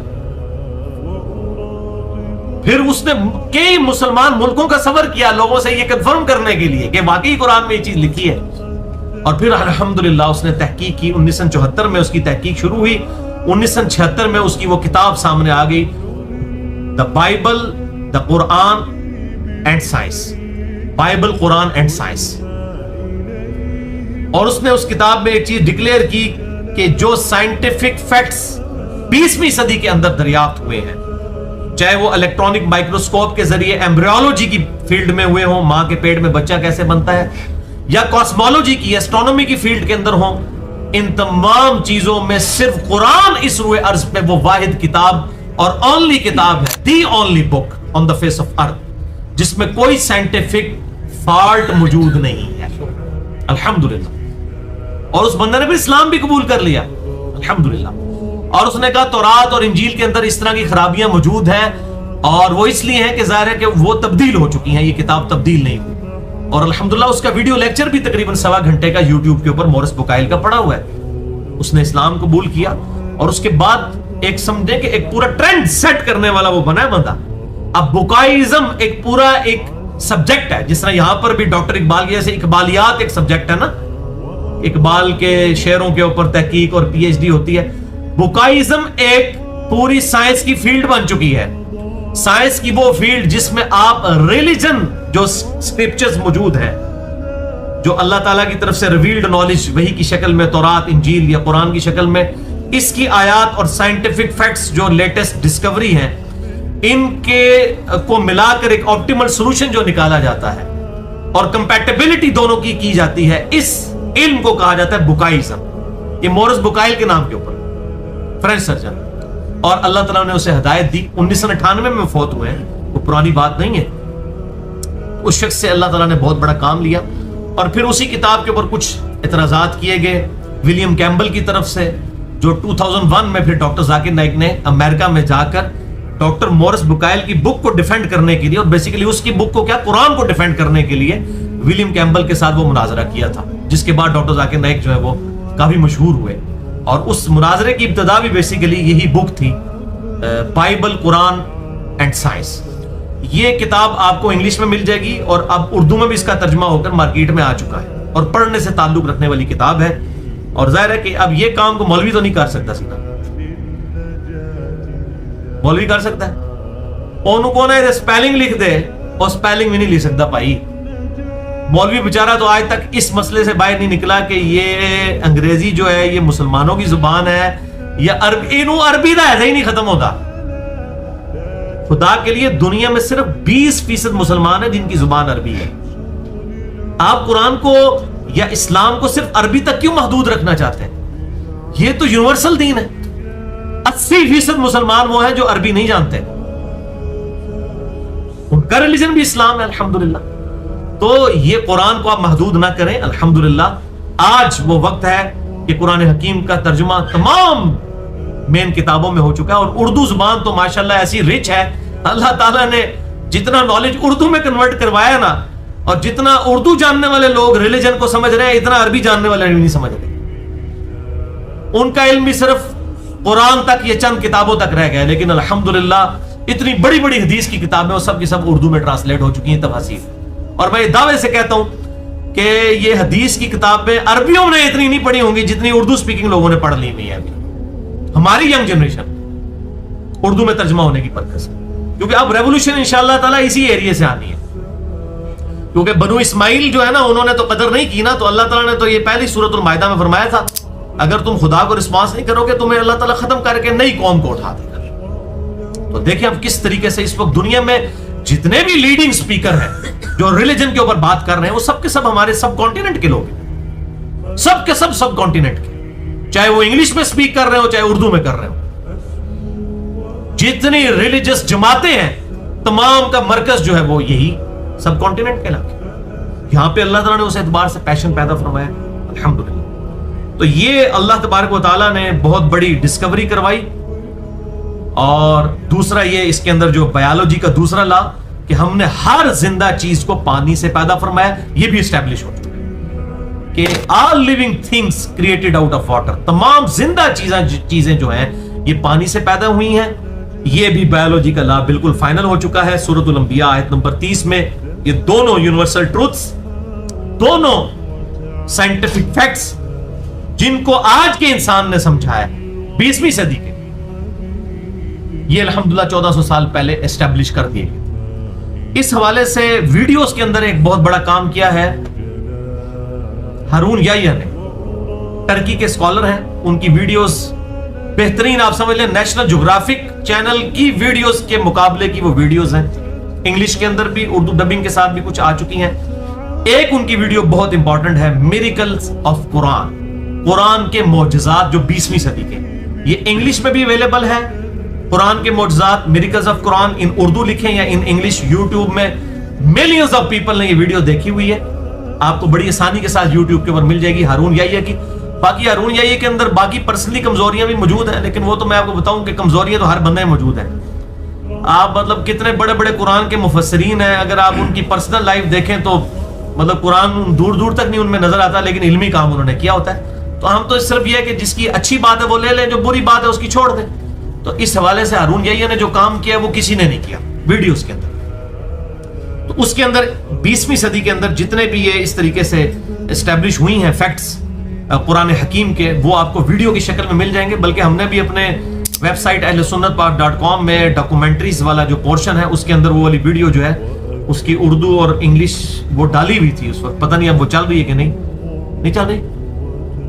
پھر اس نے کئی مسلمان ملکوں کا سفر کیا لوگوں سے یہ کنفرم کرنے کے لیے کہ واقعی قرآن میں یہ چیز لکھی ہے, اور پھر الحمدللہ اس نے تحقیق کی. 1974 میں اس کی تحقیق شروع ہوئی, 1976 میں اس کی وہ کتاب سامنے آ گئی, the Bible, the Quran and science, Bible, Quran and science. اور اس نے اس کتاب میں ایک چیز ڈکلیئر کی کہ جو سائنٹیفک فیکٹس 20ویں صدی کے اندر دریافت ہوئے ہیں, چاہے وہ الیکٹرانک مائکروسکوپ کے ذریعے ایمبریولوجی کی فیلڈ میں ہوئے ہوں, ماں کے پیٹ میں بچہ کیسے بنتا ہے, یا کاسمولوجی کی, ایسٹرونومی کی فیلڈ کے اندر ہوں, ان تمام چیزوں میں صرف قرآن اس روئے ارض پہ وہ واحد کتاب اور اونلی کتاب ہے, the only book on the face of earth جس میں کوئی سائنٹیفک فالٹ موجود نہیں ہے. الحمدللہ. اور اس بندے نے بھی اسلام بھی قبول کر لیا الحمدللہ. اور اس نے کہا تورات اور انجیل کے اندر اس طرح کی خرابیاں موجود ہیں, اور وہ اس لیے ہیں کہ ظاہر ہے کہ وہ تبدیل ہو چکی ہیں, یہ کتاب تبدیل نہیں ہوئی. اور الحمدللہ اس کا ویڈیو لیکچر بھی تقریباً 1.25 گھنٹے کا یوٹیوب کے اوپر مورس بکائل کا پڑا ہوا ہے. اس نے اسلام قبول کیا, اور اس کے بعد ایک سمجھے کہ ایک پورا ٹرینڈ سیٹ کرنے والا وہ بنا ہے بندہ. اب بکائزم ایک پورا ایک سبجیکٹ ہے, جس طرح یہاں پر بھی ڈاکٹر اقبال کی جیسے اقبالیات ایک سبجیکٹ ہے نا, اقبال کے شعروں کے اوپر تحقیق اور پی ایچ ڈی ہوتی ہے. بکائزم ایک پوری سائنس کی فیلڈ بن چکی ہے, سائنس کی وہ فیلڈ جس میں آپ ریلیجن جو سکرپچرز موجود ہیں, جو اللہ تعالیٰ کی طرف سے ریویلڈ نالج وحی کی شکل میں تورات, انجیل یا قرآن کی شکل میں, اس کی آیات اور سائنٹیفک فیکٹس جو لیٹسٹ ڈسکوری ہیں, ان کے کو ملا کر ایک آپٹیمل سولوشن جو نکالا جاتا ہے اور کمپیٹیبلٹی دونوں کی جاتی ہے, اس علم کو کہا جاتا ہے بکائزم. یہ مورس بکائل کے نام کے اوپر, فرینچ سرجن, اور اللہ تعالیٰ نے اسے ہدایت دی. 1998 میں فوت ہوئے ہیں, وہ پرانی بات نہیں ہے. اس شخص سے اللہ تعالیٰ نے بہت بڑا کام لیا, اور پھر اسی کتاب کے اوپر کچھ اعتراضات کیے گئے ولیم کیمبل کی طرف سے, جو 2001 میں پھر ڈاکٹر ذاکر نائک نے امریکہ میں جا کر ڈاکٹر مورس بکائل کی بک کو ڈیفینڈ کرنے کے لیے, اور بیسیکلی اس کی بک کو کیا قرآن کو ڈیفینڈ کرنے کے لیے ولیم کیمبل کے ساتھ وہ مناظرہ کیا تھا, جس کے بعد ڈاکٹر ذاکر نائک جو ہے وہ کافی مشہور ہوئے. اور اس مناظرے کی ابتدا بھی بیسیکلی یہی بک تھی, بائبل, قرآن اینڈ سائنس. یہ کتاب آپ کو انگلش میں مل جائے گی, اور اب اردو میں بھی اس کا ترجمہ ہو کر مارکیٹ میں آ چکا ہے, اور پڑھنے سے تعلق رکھنے والی کتاب ہے. اور ظاہر ہے کہ اب یہ کام کو مولوی تو نہیں کر سکتا سیدھا, मौलवी कर सकता है? उनको ना स्पेलिंग लिख दे और स्पेलिंग भी नहीं लिख सकता भाई। मौलवी बेचारा तो आज तक इस मसले से बाहर नहीं निकला कि ये अंग्रेजी जो है ये मुसलमानों की जुबान है या अरबी, इन्हों अरबी का ऐसा ही नहीं खत्म होता। खुदा के लिए दुनिया में सिर्फ 20% मुसलमान है जिनकी जुबान अरबी है। आप कुरान को या इस्लाम को सिर्फ अरबी तक क्यों महदूद रखना चाहते हैं? ये तो यूनिवर्सल दीन है। 80% मुसलमान वो हैं जो अरबी नहीं जानते, उनका रिलीजन भी इस्लाम है अल्हम्दुलिल्लाह। तो ये कुरान को आप महदूद ना करें अल्हम्दुलिल्लाह। आज वो वक्त है कि कुरान हकीम का तर्जुमा तमाम मेन किताबों में हो चुका है और उर्दू जुबान तो माशाल्लाह ऐसी रिच है, अल्लाह ताला ने जितना नॉलेज उर्दू में कन्वर्ट करवाया ना, और जितना उर्दू जानने वाले लोग रिलीजन को समझ रहे हैं, इतना अरबी जानने वाले भी नहीं समझ रहे। उनका इल्म भी सिर्फ कुरान तक, ये चंद किताबों तक रह गया। लेकिन अल्हम्दुलिल्लाह इतनी बड़ी बड़ी हदीस की किताबें वो सब की सब उर्दू में ट्रांसलेट हो चुकी हैं, तफसीर। और मैं दावे से कहता हूं कि ये हदीस की किताबें अरबियों ने इतनी नहीं पढ़ी होंगी जितनी उर्दू स्पीकिंग लोगों ने पढ़ ली हुई है अभी, हमारी यंग जनरेशन, उर्दू में तर्जुमा होने की पर्पज से। क्योंकि अब रेवोल्यूशन इंशाअल्लाह ताला इसी एरिया से आनी है। क्योंकि बनु इस्माइल जो है ना, उन्होंने तो कदर नहीं की ना, तो अल्लाह ताला ने तो ये पहली सूरतुल माइदा में फरमाया था, अगर तुम खुदा को रिस्पॉन्स नहीं करोगे तुम्हें अल्लाह ताला खत्म करके नई कौम को उठा देगा। तो देखिए अब किस तरीके से इस वक्त दुनिया में जितने भी लीडिंग स्पीकर हैं जो रिलीजन के ऊपर बात कर रहे हैं, वो सब के सब हमारे सब कॉन्टिनेंट के लोग हैं, सब के सब कॉन्टिनेंट के, चाहे वो इंग्लिश में स्पीक कर रहे हो चाहे उर्दू में कर रहे हो। जितनी रिलीजियस जमातें हैं तमाम का मरकज जो है वो यही सब कॉन्टिनेंट के इलाके। यहां पे अल्लाह ताला ने उस एतबार से पैशन पैदा फरमाया अल्हम्दुलिल्लाह। तो ये अल्लाह तबारक व तआला ने बहुत बड़ी डिस्कवरी करवाई। और दूसरा ये इसके अंदर जो बायोलॉजी का दूसरा लॉ कि हमने हर जिंदा चीज को पानी से पैदा फरमाया, ये भी एस्टैब्लिश हो चुका है कि all living things created out of water, तमाम जिंदा चीजें जो हैं ये पानी से पैदा हुई हैं। ये भी बायोलॉजी का लॉ बिल्कुल फाइनल हो चुका है। सूरतुल अंबिया आयत नंबर 30 में ये दोनों यूनिवर्सल ट्रूथ्स, दोनों साइंटिफिक फैक्ट्स जिनको आज के इंसान ने समझा है 20वीं सदी के, ये अल्हम्दुलिल्लाह 1400 साल पहले एस्टैब्लिश कर दिए गए। इस हवाले से वीडियोस के अंदर एक बहुत बड़ा काम किया है हारून याह्या ने, टर्की के स्कॉलर हैं। उनकी वीडियोस बेहतरीन, आप समझ लें नेशनल ज्योग्राफिक चैनल की वीडियोस के मुकाबले की वो वीडियोस हैं। इंग्लिश के अंदर भी, उर्दू डबिंग के साथ भी कुछ आ चुकी हैं। एक उनकी वीडियो बहुत इंपॉर्टेंट है, मिरेकल्स ऑफ कुरान, कुरान के मोजज़ात जो 20वीं सदी के। ये इंग्लिश में भी अवेलेबल है, कुरान के मोजज़ात मिरेकल्स ऑफ कुरान, इन उर्दू लिखे या इन इंग्लिश। यूट्यूब में मिलियंस ऑफ पीपल ने ये वीडियो देखी हुई है, आपको बड़ी आसानी के साथ यूट्यूब के ऊपर मिल जाएगी हारून याह्या की। बाकी हारून याह्या के अंदर बाकी पर्सनली कमजोरियां भी मौजूद हैं, लेकिन वो तो मैं आपको बताऊं कि कमजोरियां तो हर बंदे में मौजूद हैं। आप मतलब कितने बड़े बड़े कुरान के मुफस्सिरीन हैं, अगर आप उनकी पर्सनल लाइफ देखें तो मतलब कुरान दूर दूर तक नहीं उनमें नजर आता, लेकिन इल्मी काम उन्होंने किया होता है। तो हम तो सिर्फ ये है कि जिसकी अच्छी बात है वो ले लें, जो बुरी बात है उसकी छोड़ दें। तो इस हवाले से हारून याह्या ने जो काम किया वो किसी ने नहीं किया वीडियोस के अंदर। तो उसके अंदर 20वीं सदी के अंदर जितने भी ये इस तरीके से एस्टैब्लिश हुई हैं फैक्ट्स कुरान हकीम के, वो आपको वीडियो की शक्ल में मिल जाएंगे। बल्कि हमने भी अपने वेबसाइट ahlusunnatpark.com में डॉक्यूमेंट्रीज वाला जो पोर्शन है उसके अंदर वो वाली वीडियो जो है उसकी उर्दू और इंग्लिश वो डाली हुई थी उस वक्त। पता नहीं अब वो चल रही है कि नहीं चल रही।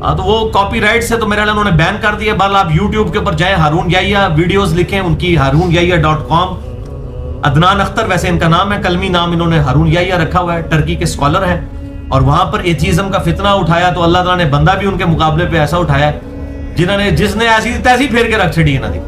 तो वो कॉपीराइट से तो मेरे ख्याल उन्होंने बैन कर दिया। बल आप यूट्यूब के ऊपर जाए, हारून याह्या वीडियोस लिखें उनकी, haroonyaihya.com। अदनान अख्तर वैसे इनका नाम है, कलमी नाम इन्होंने हारून याह्या रखा हुआ है, टर्की के स्कॉलर हैं। और वहां पर एथीज्म का फितना उठाया तो अल्लाह ताला ने बंदा भी उनके मुकाबले पे ऐसा उठाया जिसने ऐसी तैसी फेर के रख छड़ी है ना दी।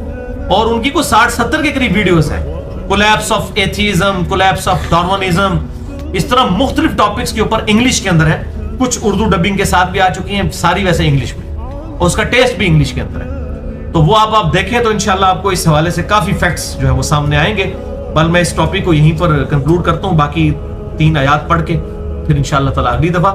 और उनकी कुछ 60-70 के करीब वीडियोस हैं, collapse of atheism, collapse of Darwinism, इस तरह मुख्तलिफ टॉपिक्स के ऊपर इंग्लिश के अंदर है, कुछ उर्दू डबिंग के साथ भी आ चुकी हैं, सारी वैसे इंग्लिश में, और उसका टेस्ट भी इंग्लिश के अंदर है। तो वो आप देखें तो इंशाल्लाह आपको इस हवाले से काफी फैक्ट्स जो है वो सामने आएंगे। बल मैं इस टॉपिक को यहीं पर कंक्लूड करता हूँ, बाकी 3 आयात पढ़ के फिर इंशाअल्लाह ताला अगली दफा